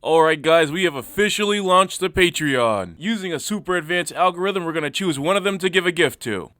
Alright guys, we have officially launched the Patreon. Using a super advanced algorithm, we're gonna choose one of them to give a gift to.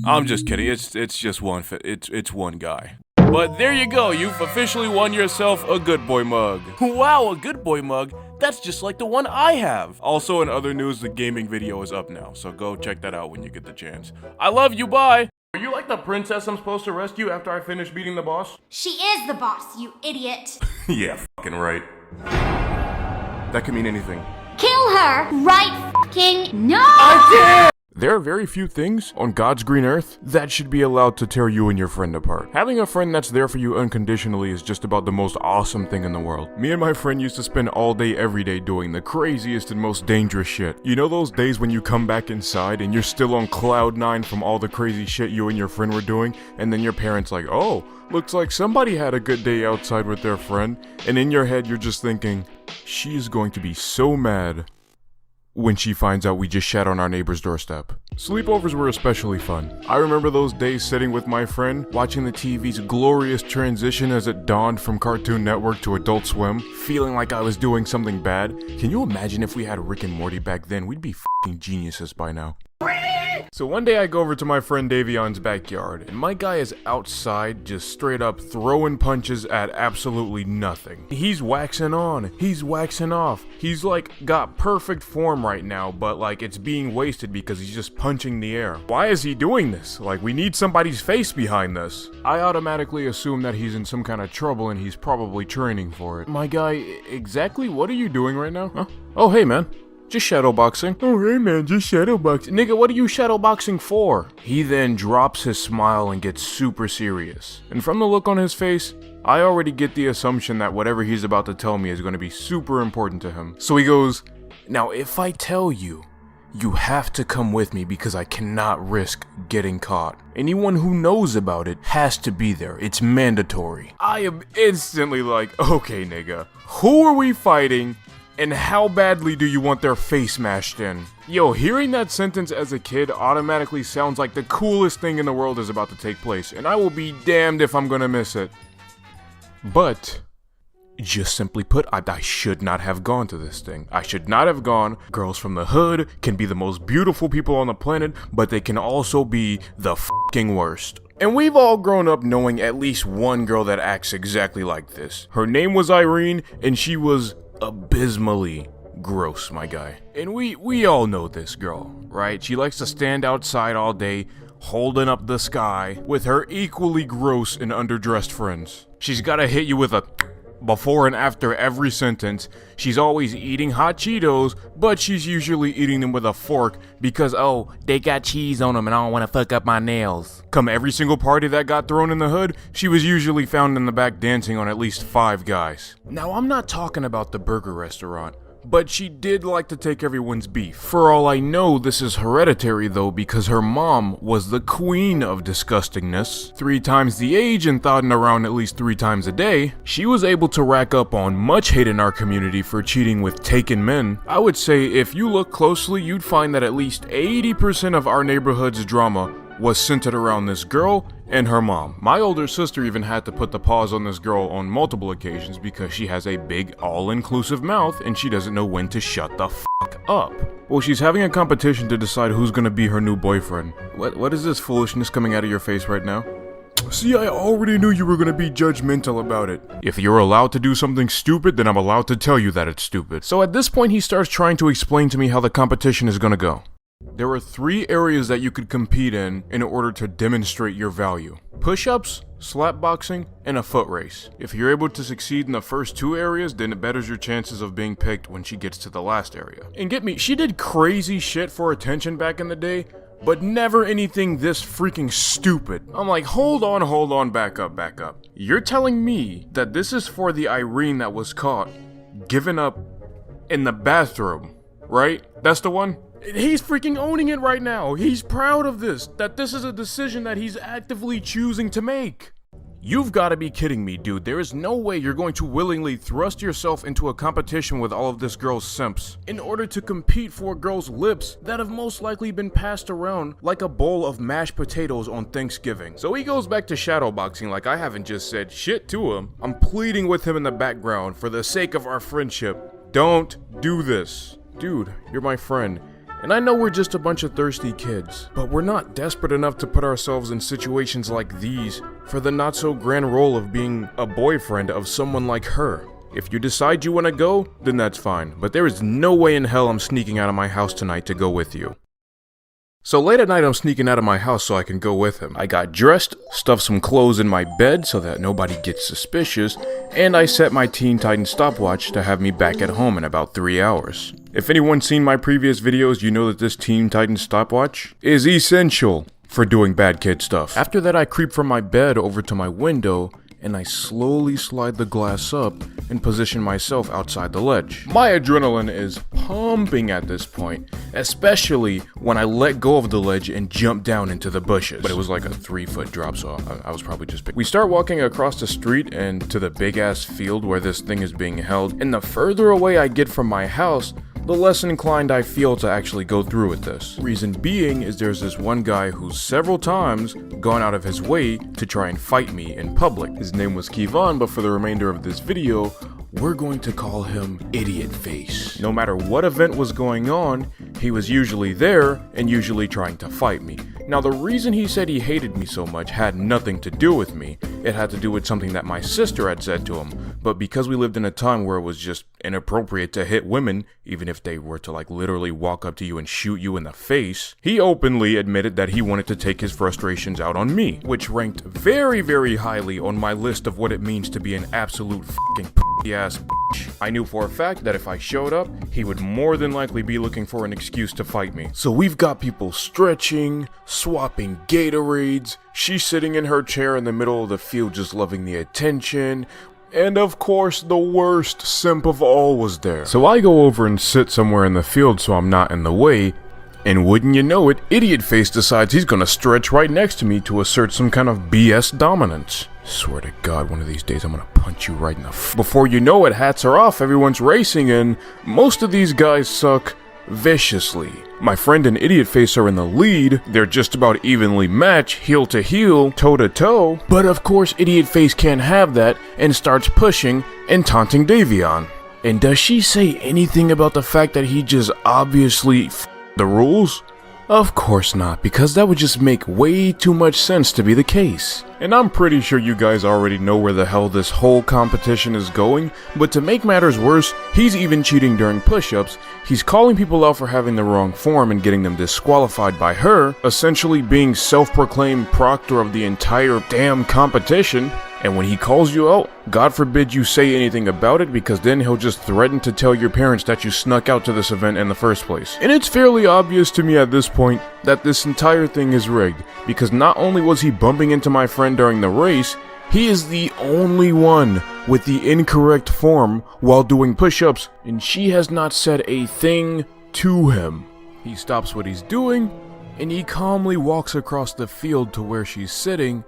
I'm just kidding, it's just one, it's one guy. But there you go, you've officially won yourself a Good Boy mug. Wow, a Good Boy mug? That's just like the one I have. Also in other news, the gaming video is up now, so go check that out when you get the chance. I love you, bye! Are you like the princess I'm supposed to rescue after I finish beating the boss? She is the boss, you idiot. Yeah, fucking right. That could mean anything. Kill her right fucking now! I did! There are very few things on God's green earth that should be allowed to tear you and your friend apart. Having a friend that's there for you unconditionally is just about the most awesome thing in the world. Me and my friend used to spend all day every day doing the craziest and most dangerous shit. You know those days when you come back inside and you're still on cloud 9 from all the crazy shit you and your friend were doing, and then your parents like, oh, looks like somebody had a good day outside with their friend, and in your head you're just thinking, she is going to be so mad when she finds out we just shat on our neighbor's doorstep. Sleepovers were especially fun. I remember those days sitting with my friend, watching the TV's glorious transition as it dawned from Cartoon Network to Adult Swim, feeling like I was doing something bad. Can you imagine if we had Rick and Morty back then? We'd be f***ing geniuses by now. So one day I go over to my friend Davion's backyard, and my guy is outside just straight up throwing punches at absolutely nothing. He's waxing on, he's waxing off. He's like got perfect form right now, but like it's being wasted because he's just punching the air. Why is he doing this? Like we need somebody's face behind this. I automatically assume that he's in some kind of trouble and he's probably training for it. My guy, exactly what are you doing right now? Huh? Oh hey man. Just shadowboxing. Oh hey man, just shadowboxing. Nigga, what are you shadowboxing for? He then drops his smile and gets super serious. And from the look on his face, I already get the assumption that whatever he's about to tell me is going to be super important to him. So he goes, now if I tell you, you have to come with me because I cannot risk getting caught. Anyone who knows about it has to be there. It's mandatory. I am instantly like, okay nigga, who are we fighting? And how badly do you want their face smashed in? Yo, hearing that sentence as a kid automatically sounds like the coolest thing in the world is about to take place, and I will be damned if I'm gonna miss it. But, just simply put, I should not have gone to this thing. I should not have gone. Girls from the hood can be the most beautiful people on the planet, but they can also be the f***ing worst. And we've all grown up knowing at least one girl that acts exactly like this. Her name was Irene, and she was abysmally gross, my guy. And we all know this girl, right? She likes to stand outside all day, holding up the sky, with her equally gross and underdressed friends. She's gotta hit you with a before and after every sentence. She's always eating hot Cheetos, but she's usually eating them with a fork because, oh, they got cheese on them and I don't want to fuck up my nails. Come every single party that got thrown in the hood, she was usually found in the back dancing on at least 5 guys. Now, I'm not talking about the burger restaurant, but she did like to take everyone's beef. For all I know, this is hereditary though, because her mom was the queen of disgustingness. 3 times the age and thotting around at least 3 times a day, she was able to rack up on much hate in our community for cheating with taken men. I would say if you look closely, you'd find that at least 80% of our neighborhood's drama was centered around this girl and her mom. My older sister even had to put the pause on this girl on multiple occasions because she has a big all-inclusive mouth and she doesn't know when to shut the fuck up. Well, she's having a competition to decide who's gonna be her new boyfriend. What is this foolishness coming out of your face right now? See, I already knew you were gonna be judgmental about it. If you're allowed to do something stupid, then I'm allowed to tell you that it's stupid. So at this point, he starts trying to explain to me how the competition is gonna go. There are 3 areas that you could compete in order to demonstrate your value. Push-ups, slapboxing, and a foot race. If you're able to succeed in the first 2 areas, then it betters your chances of being picked when she gets to the last area. And get me, she did crazy shit for attention back in the day, but never anything this freaking stupid. I'm like, hold on, back up. You're telling me that this is for the Irene that was caught giving up in the bathroom, right? That's the one? He's freaking owning it right now. He's proud of this, that this is a decision that he's actively choosing to make. You've got to be kidding me, dude. There is no way you're going to willingly thrust yourself into a competition with all of this girl's simps in order to compete for a girl's lips that have most likely been passed around like a bowl of mashed potatoes on Thanksgiving. So he goes back to shadowboxing like I haven't just said shit to him. I'm pleading with him in the background for the sake of our friendship. Don't do this. Dude, you're my friend. And I know we're just a bunch of thirsty kids, but we're not desperate enough to put ourselves in situations like these for the not so grand role of being a boyfriend of someone like her. If you decide you want to go, then that's fine, but there is no way in hell I'm sneaking out of my house tonight to go with you. So late at night, I'm sneaking out of my house so I can go with him. I got dressed, stuffed some clothes in my bed so that nobody gets suspicious, and I set my Teen Titans stopwatch to have me back at home in about 3 hours. If anyone's seen my previous videos, you know that this Teen Titans stopwatch is essential for doing bad kid stuff. After that, I creep from my bed over to my window, and I slowly slide the glass up and position myself outside the ledge. My adrenaline is pumping at this point, especially when I let go of the ledge and jump down into the bushes. But it was like a 3-foot drop, so I was probably just big. We start walking across the street and to the big ass field where this thing is being held, and the further away I get from my house, the less inclined I feel to actually go through with this. Reason being is there's this one guy who's several times gone out of his way to try and fight me in public. His name was Kevon, but for the remainder of this video, we're going to call him Idiot Face. No matter what event was going on, he was usually there and usually trying to fight me. Now, the reason he said he hated me so much had nothing to do with me. It had to do with something that my sister had said to him. But because we lived in a time where it was just inappropriate to hit women, even if they were to like literally walk up to you and shoot you in the face, he openly admitted that he wanted to take his frustrations out on me, which ranked very, very highly on my list of what it means to be an absolute fucking ass bitch. I knew for a fact that if I showed up, he would more than likely be looking for an excuse to fight me. So we've got people stretching, swapping Gatorades, she's sitting in her chair in the middle of the field just loving the attention, and of course the worst simp of all was there. So I go over and sit somewhere in the field so I'm not in the way, and wouldn't you know it, Idiot Face decides he's gonna stretch right next to me to assert some kind of BS dominance. Swear to God, one of these days I'm gonna punch you right in the Before you know it, hats are off, everyone's racing, and most of these guys suck viciously. My friend and Idiot Face are in the lead. They're just about evenly matched, heel to heel, toe to toe. But of course, Idiot Face can't have that and starts pushing and taunting Davion. And does she say anything about the fact that he just obviously the rules? Of course not, because that would just make way too much sense to be the case. And I'm pretty sure you guys already know where the hell this whole competition is going, but to make matters worse, he's even cheating during push-ups, he's calling people out for having the wrong form and getting them disqualified by her, essentially being self-proclaimed proctor of the entire damn competition. And when he calls you out, God forbid you say anything about it, because then he'll just threaten to tell your parents that you snuck out to this event in the first place. And it's fairly obvious to me at this point that this entire thing is rigged, because not only was he bumping into my friend during the race, he is the only one with the incorrect form while doing push-ups, and she has not said a thing to him. He stops what he's doing, and he calmly walks across the field to where she's sitting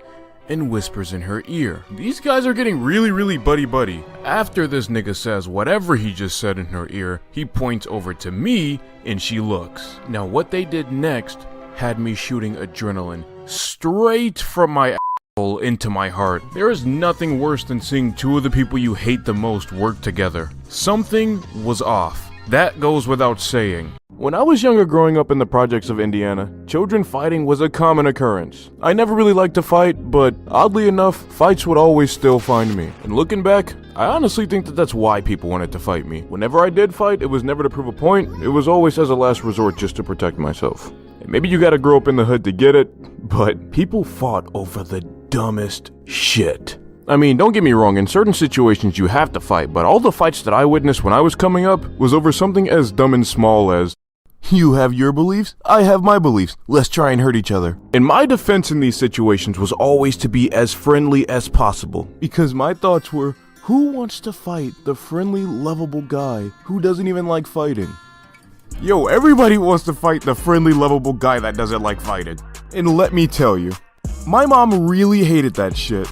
and whispers in her ear. These guys are getting really buddy-buddy. After this nigga says whatever he just said in her ear, he points over to me and she looks. Now what they did next had me shooting adrenaline straight from my asshole into my heart. There is nothing worse than seeing two of the people you hate the most work together. Something was off. That goes without saying. When I was younger growing up in the projects of Indiana, children fighting was a common occurrence. I never really liked to fight, but oddly enough, fights would always still find me. And looking back, I honestly think that that's why people wanted to fight me. Whenever I did fight, it was never to prove a point, it was always as a last resort just to protect myself. And maybe you gotta grow up in the hood to get it, but people fought over the dumbest shit. I mean, don't get me wrong, in certain situations you have to fight, but all the fights that I witnessed when I was coming up was over something as dumb and small as, you have your beliefs, I have my beliefs, let's try and hurt each other. And my defense in these situations was always to be as friendly as possible, because my thoughts were, who wants to fight the friendly, lovable guy who doesn't even like fighting? Yo, everybody wants to fight the friendly, lovable guy that doesn't like fighting. And let me tell you, my mom really hated that shit.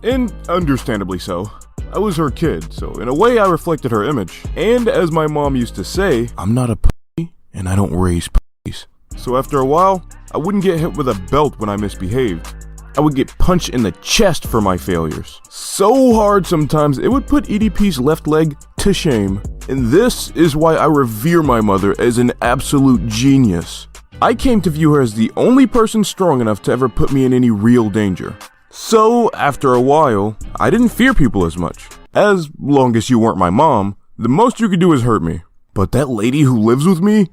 And understandably so. I was her kid, so in a way I reflected her image. And as my mom used to say, I'm not a pussy, and I don't raise pussies. So after a while, I wouldn't get hit with a belt when I misbehaved. I would get punched in the chest for my failures. So hard sometimes it would put EDP's left leg to shame. And this is why I revere my mother as an absolute genius. I came to view her as the only person strong enough to ever put me in any real danger. So, after a while, I didn't fear people as much. As long as you weren't my mom, the most you could do is hurt me. But that lady who lives with me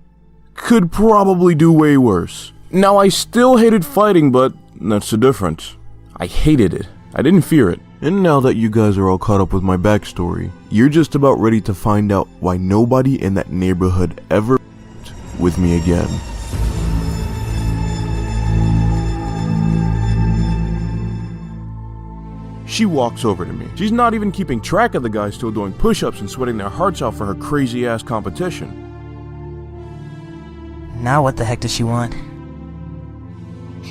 could probably do way worse. Now, I still hated fighting, but that's the difference. I hated it. I didn't fear it. And now that you guys are all caught up with my backstory, you're just about ready to find out why nobody in that neighborhood ever with me again. She walks over to me. She's not even keeping track of the guys still doing push-ups and sweating their hearts out for her crazy-ass competition. Now what the heck does she want?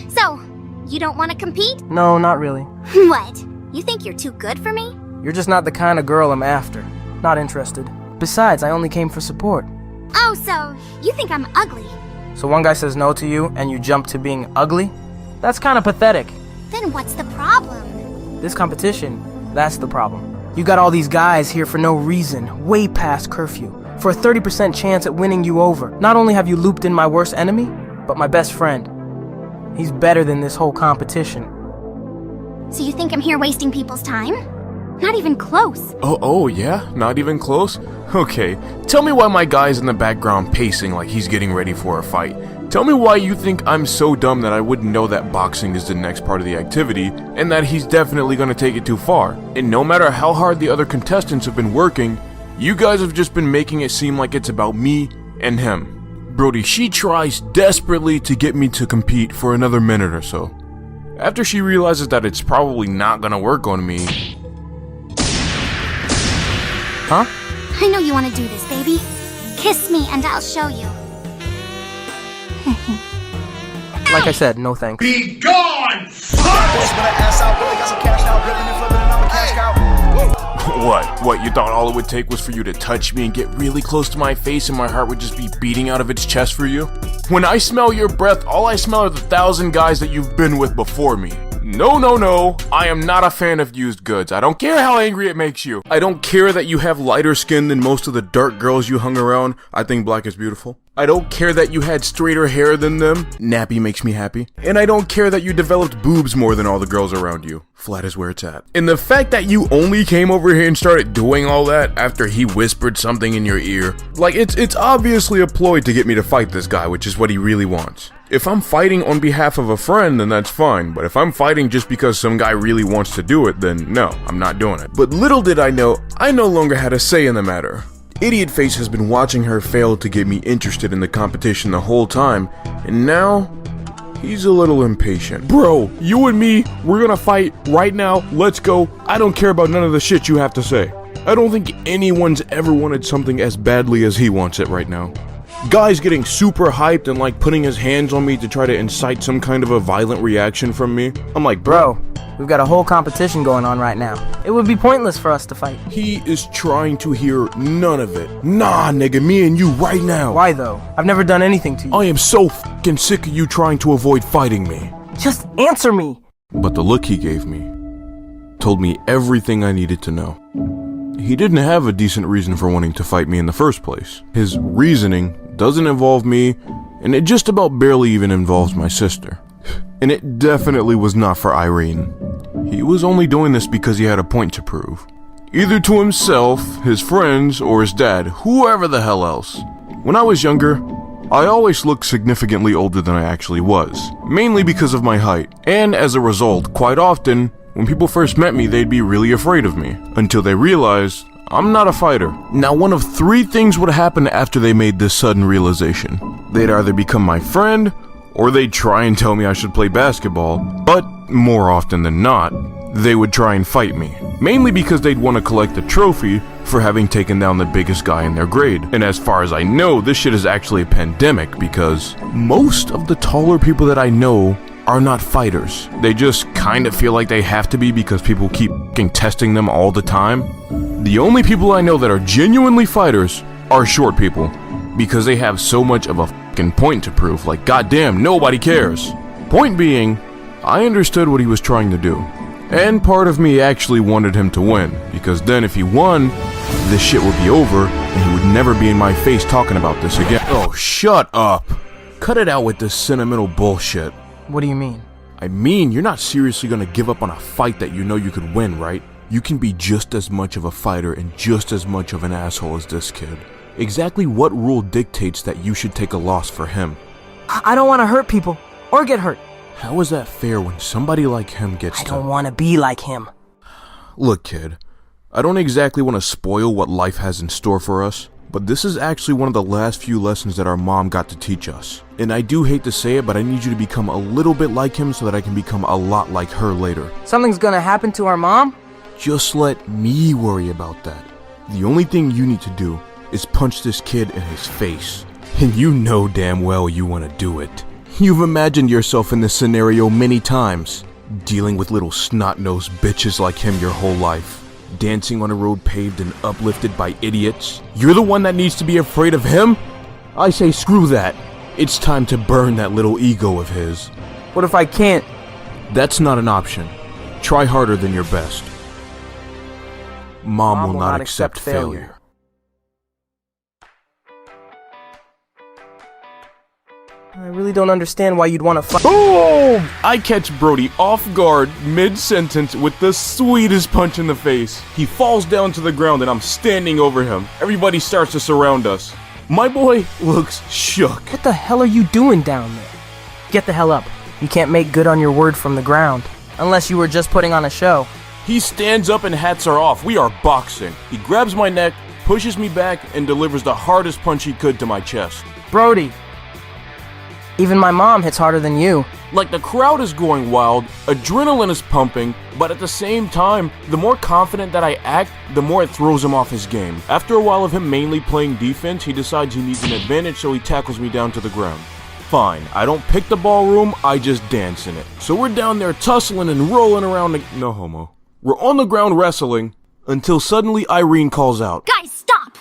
So, you don't want to compete? No, not really. What? You think you're too good for me? You're just not the kind of girl I'm after. Not interested. Besides, I only came for support. Oh, so you think I'm ugly? So one guy says no to you, and you jump to being ugly? That's kind of pathetic. Then what's the problem? This competition, that's the problem. You got all these guys here for no reason, way past curfew, for a 30% chance at winning you over. Not only have you looped in my worst enemy, but my best friend. He's better than this whole competition. So you think I'm here wasting people's time? Not even close. Oh yeah? Not even close? Okay, tell me why my guy's in the background pacing like he's getting ready for a fight. Tell me why you think I'm so dumb that I wouldn't know that boxing is the next part of the activity, and that he's definitely gonna take it too far. And no matter how hard the other contestants have been working, you guys have just been making it seem like it's about me and him. Brody, she tries desperately to get me to compete for another minute or so. After she realizes that it's probably not gonna work on me... Huh? I know you want to do this, baby. Kiss me and I'll show you. Like I said, no thanks. Be gone! What, you thought all it would take was for you to touch me and get really close to my face and my heart would just be beating out of its chest for you? When I smell your breath, all I smell are the 1,000 guys that you've been with before me. No, I am not a fan of used goods. I don't care how angry it makes you. I don't care that you have lighter skin than most of the dark girls you hung around. I think black is beautiful. I don't care that you had straighter hair than them. Nappy makes me happy. And I don't care that you developed boobs more than all the girls around you. Flat is where it's at. And the fact that you only came over here and started doing all that after he whispered something in your ear, like it's obviously a ploy to get me to fight this guy, which is what he really wants. If I'm fighting on behalf of a friend, then that's fine, but if I'm fighting just because some guy really wants to do it, then no, I'm not doing it. But little did I know, I no longer had a say in the matter. Idiot Face has been watching her fail to get me interested in the competition the whole time, and now, he's a little impatient. Bro, you and me, we're gonna fight right now, let's go. I don't care about none of the shit you have to say. I don't think anyone's ever wanted something as badly as he wants it right now. Guy's getting super hyped and like putting his hands on me to try to incite some kind of a violent reaction from me. I'm like, Bro, we've got a whole competition going on right now. It would be pointless for us to fight. He is trying to hear none of it. Nah, nigga, me and you right now. Why though? I've never done anything to you. I am so fucking sick of you trying to avoid fighting me. Just answer me. But the look he gave me told me everything I needed to know. He didn't have a decent reason for wanting to fight me in the first place. His reasoning doesn't involve me, and it just about barely even involves my sister. And it definitely was not for Irene. He was only doing this because he had a point to prove. Either to himself, his friends, or his dad, whoever the hell else. When I was younger, I always looked significantly older than I actually was, mainly because of my height. And as a result, quite often, when people first met me, they'd be really afraid of me, until they realized I'm not a fighter. Now, one of three things would happen after they made this sudden realization. They'd either become my friend, or they'd try and tell me I should play basketball, but more often than not, they would try and fight me. Mainly because they'd want to collect a trophy for having taken down the biggest guy in their grade. And as far as I know, this shit is actually a pandemic because most of the taller people that I know are not fighters. They just kind of feel like they have to be because people keep f***ing testing them all the time. The only people I know that are genuinely fighters are short people, because they have so much of a f***ing point to prove, like goddamn, nobody cares. Point being, I understood what he was trying to do. And part of me actually wanted him to win, because then if he won, this shit would be over, and he would never be in my face talking about this again. Oh, shut up. Cut it out with this sentimental bullshit. What do you mean? I mean, you're not seriously gonna give up on a fight that you know you could win, right? You can be just as much of a fighter and just as much of an asshole as this kid. Exactly what rule dictates that you should take a loss for him? I don't want to hurt people or get hurt. How is that fair when somebody like him gets I don't want to be like him. Look, kid, I don't exactly want to spoil what life has in store for us, but this is actually one of the last few lessons that our mom got to teach us. And I do hate to say it, but I need you to become a little bit like him so that I can become a lot like her later. Something's gonna happen to our mom? Just let me worry about that. The only thing you need to do is punch this kid in his face. And you know damn well you want to do it. You've imagined yourself in this scenario many times, dealing with little snot-nosed bitches like him your whole life, dancing on a road paved and uplifted by idiots. You're the one that needs to be afraid of him? I say screw that. It's time to burn that little ego of his. What if I can't? That's not an option. Try harder than your best. Mom will not accept failure. I really don't understand why you'd want to fight. Boom! I catch Brody off guard mid-sentence with the sweetest punch in the face. He falls down to the ground and I'm standing over him. Everybody starts to surround us. My boy looks shook. What the hell are you doing down there? Get the hell up. You can't make good on your word from the ground. Unless you were just putting on a show. He stands up and hats are off. We are boxing. He grabs my neck, pushes me back, and delivers the hardest punch he could to my chest. Brody. Even my mom hits harder than you. Like the crowd is going wild, adrenaline is pumping, but at the same time, the more confident that I act, the more it throws him off his game. After a while of him mainly playing defense, he decides he needs an advantage, so he tackles me down to the ground. Fine, I don't pick the ballroom, I just dance in it. So we're down there tussling and rolling around no homo. We're on the ground wrestling, until suddenly Irene calls out. Guys, stop!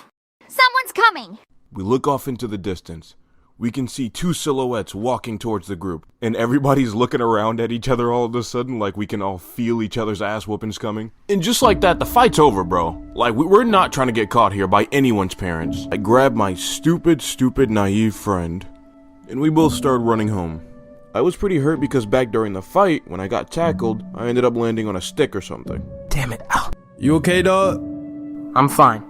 Someone's coming! We look off into the distance. We can see two silhouettes walking towards the group, and everybody's looking around at each other all of a sudden like we can all feel each other's ass whoopings coming. And just like that, the fight's over, bro. Like, we're not trying to get caught here by anyone's parents. I grab my stupid, naive friend, and we both started running home. I was pretty hurt because back during the fight, when I got tackled, I ended up landing on a stick or something. Damn it. Ow. You okay, dog? I'm fine.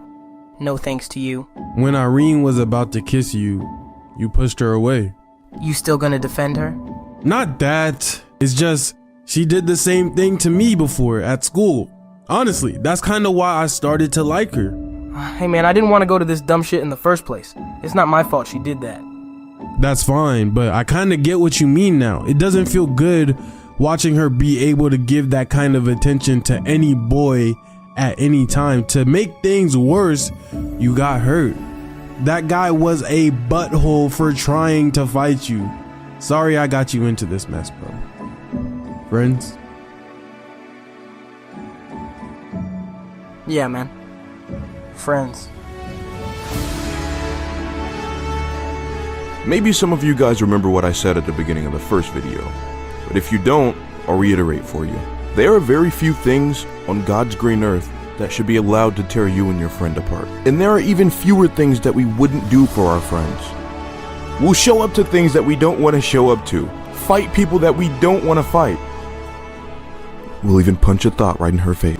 No thanks to you. When Irene was about to kiss you, you pushed her away. You still gonna defend her? Not that. It's just, she did the same thing to me before at school. Honestly, that's kind of why I started to like her. Hey man, I didn't want to go to this dumb shit in the first place. It's not my fault she did that. That's fine, but I kind of get what you mean now. It doesn't feel good watching her be able to give that kind of attention to any boy at any time. To make things worse, you got hurt. That guy was a butthole for trying to fight you. Sorry I got you into this mess, bro. Friends? Yeah, man. Friends. Maybe some of you guys remember what I said at the beginning of the first video, but if you don't, I'll reiterate for you. There are very few things on God's green earth that should be allowed to tear you and your friend apart. And there are even fewer things that we wouldn't do for our friends. We'll show up to things that we don't want to show up to, fight people that we don't want to fight. We'll even punch a thought right in her face.